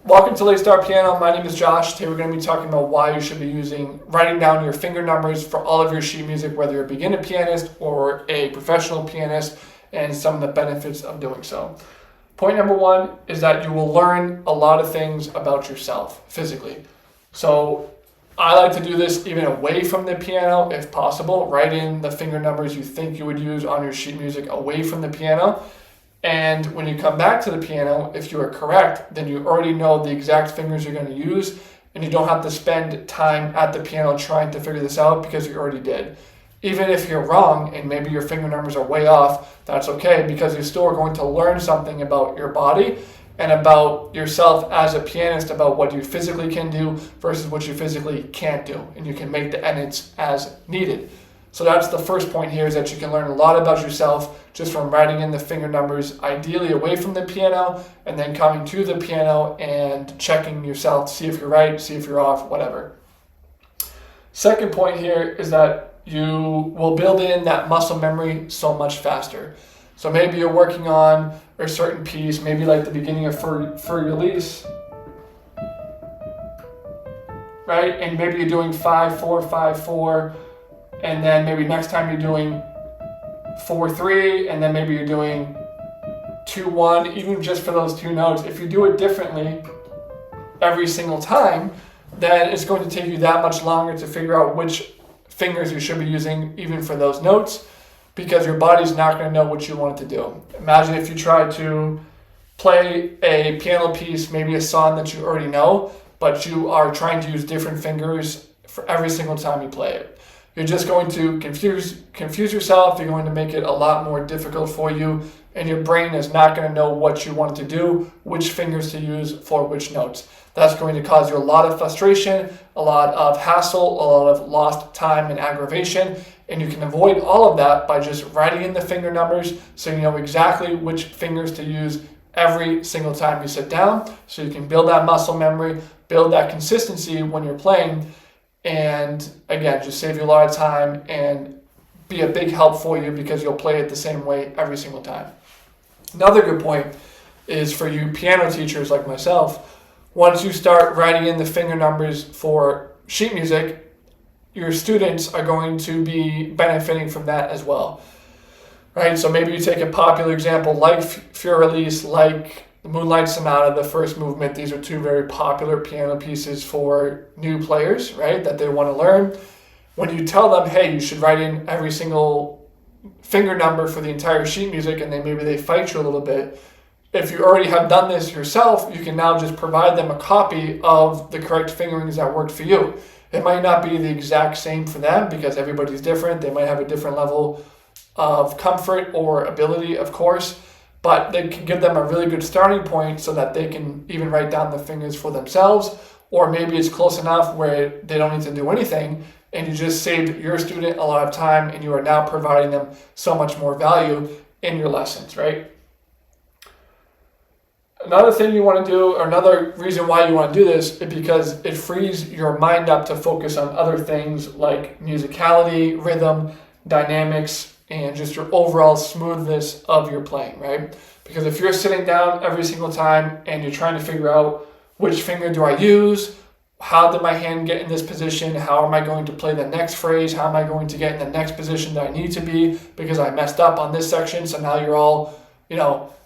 Welcome to Let's Start Piano. My name is Josh. Today we're going to be talking about why you should be writing down your finger numbers for all of your sheet music, whether you're a beginner pianist or a professional pianist, and some of the benefits of doing so. Point number one is that you will learn a lot of things about yourself physically. So I like to do this even away from the piano if possible. Write in the finger numbers you think you would use on your sheet music away from the piano. And when you come back to the piano, if you are correct, then you already know the exact fingers you're going to use, and you don't have to spend time at the piano trying to figure this out because you already did. Even if you're wrong and maybe your finger numbers are way off, that's okay, because you still are going to learn something about your body and about yourself as a pianist, about what you physically can do versus what you physically can't do, and you can make the edits as needed. So that's the first point here, is that you can learn a lot about yourself just from writing in the finger numbers, ideally away from the piano, and then coming to the piano and checking yourself, see if you're right, see if you're off, whatever. Second point here is that you will build in that muscle memory so much faster. So maybe you're working on a certain piece, maybe like the beginning of Für Elise, right? And maybe you're doing 5-4, 5-4, and then maybe next time you're doing 4-3, and then maybe you're doing 2-1, even just for those two notes. If you do it differently every single time, then it's going to take you that much longer to figure out which fingers you should be using even for those notes, because your body's not going to know what you want it to do. Imagine if you try to play a piano piece, maybe a song that you already know, but you are trying to use different fingers for every single time you play it. You're just going to confuse yourself. You're going to make it a lot more difficult for you, and your brain is not going to know what you want to do, which fingers to use for which notes. That's going to cause you a lot of frustration, a lot of hassle, a lot of lost time and aggravation, and you can avoid all of that by just writing in the finger numbers so you know exactly which fingers to use every single time you sit down, so you can build that muscle memory, build that consistency when you're playing, and again, just save you a lot of time and be a big help for you because you'll play it the same way every single time. Another good point is for you piano teachers like myself. Once you start writing in the finger numbers for sheet music, your students are going to be benefiting from that as well, right? So maybe you take a popular example like Für Elise, like the Moonlight Sonata, the first movement. These are two very popular piano pieces for new players, right, that they want to learn. When you tell them, hey, you should write in every single finger number for the entire sheet music, and then maybe they fight you a little bit, if you already have done this yourself, you can now just provide them a copy of the correct fingerings that worked for you. It might not be the exact same for them because everybody's different. They might have a different level of comfort or ability, of course, but they can give them a really good starting point so that they can even write down the fingers for themselves, or maybe it's close enough where they don't need to do anything, and you just saved your student a lot of time, and you are now providing them so much more value in your lessons, right? Another thing you want to do, or another reason why you want to do this, is because it frees your mind up to focus on other things like musicality, rhythm, dynamics, and just your overall smoothness of your playing, right? Because if you're sitting down every single time and you're trying to figure out which finger do I use, how did my hand get in this position, how am I going to play the next phrase, how am I going to get in the next position that I need to be because I messed up on this section, so now you're all,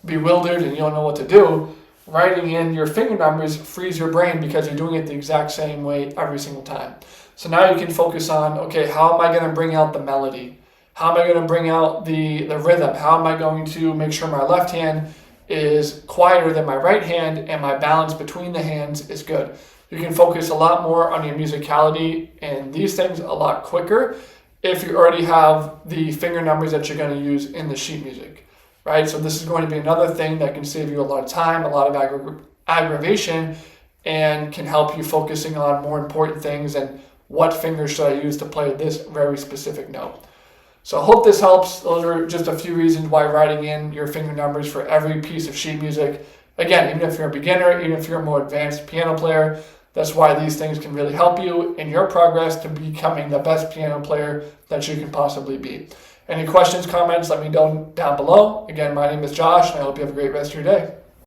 bewildered and you don't know what to do. Writing in your finger numbers frees your brain because you're doing it the exact same way every single time. So now you can focus on, okay, how am I going to bring out the melody? How am I going to bring out the rhythm? How am I going to make sure my left hand is quieter than my right hand and my balance between the hands is good? You can focus a lot more on your musicality and these things a lot quicker if you already have the finger numbers that you're going to use in the sheet music, right? So this is going to be another thing that can save you a lot of time, a lot of aggravation, and can help you focusing on more important things and what fingers should I use to play this very specific note. So I hope this helps. Those are just a few reasons why writing in your finger numbers for every piece of sheet music. Again, even if you're a beginner, even if you're a more advanced piano player, that's why these things can really help you in your progress to becoming the best piano player that you can possibly be. Any questions, comments, let me know down below. Again, my name is Josh, and I hope you have a great rest of your day.